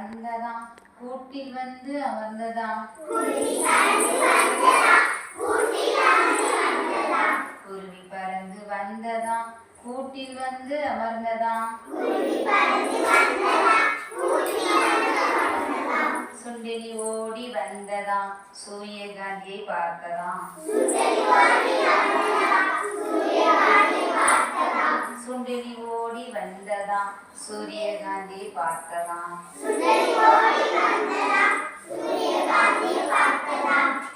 வந்ததாம் கூட்டில் வந்து அமர்ந்ததாம் குருவி பறந்து வந்ததாம் கூட்டில் வந்து அமர்ந்ததாம் சுண்டெலி ஓடி வந்ததாம் சூரியகாந்தியை பார்த்ததாம் சுண்டெலி ஓடி வந்ததாம் சூரியகாந்தியை பார்த்ததாம்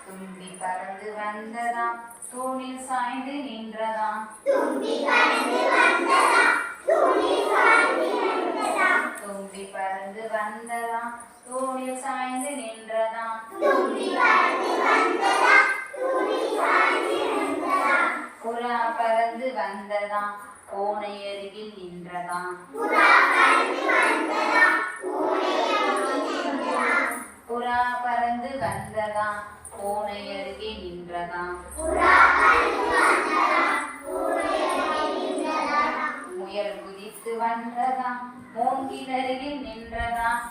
தும்பி பறந்து வந்ததாம் தூணில் சாய்ந்து நின்றதாம் தும்பி பறந்து வந்ததாம் தூணில் சாய்ந்து நின்றதாம் புறா பறந்து வந்ததாம் பூனை அருகில் நின்றதாம் புறா பறந்து வந்ததாம் பூனை அருகில் நின்றதாம் முயல் குதித்து வந்ததாம் மூங்கில் அருகில் நின்றதாம்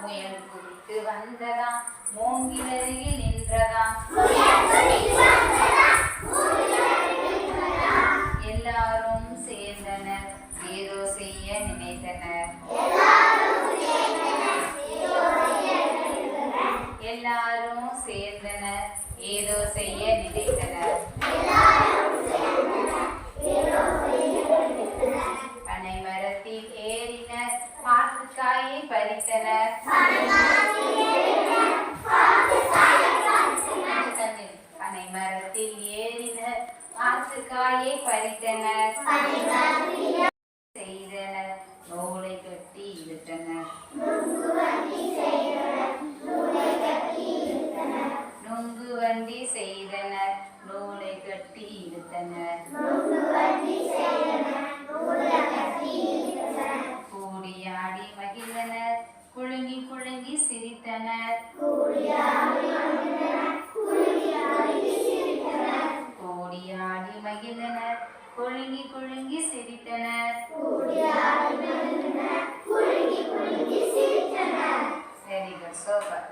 முயல் குதித்து வந்ததாம் மூங்கில் அருகில் நின்றதாம் எல்லாரும் சேர்ந்தனர் ஏதோ செய்ய நினைத்தனர் எல்லாரும் சேர்ந்தனர் ஏதோ செய்ய நினைத்தனர் பனை மரத்தில் ஏறினர் பாட்டுக்காயை பறித்தனர் பனை மரத்தில் ஏறினர் பாட்டுக்காயை பறித்தனர் செய்தனர் நூலை கட்டி இழுத்தனர் நுங்கு வண்டி செய்தனர் நூலை கட்டி இழுத்தனர் கூடியாடி மகிழ்ந்தனர் குலுங்கி குலுங்கி சிரித்தனர் கூடியாடி மகிழ்ந்தனர் குலுங்கி குலுங்கி சிரித்தனர் வெரி குட் சூப்பர்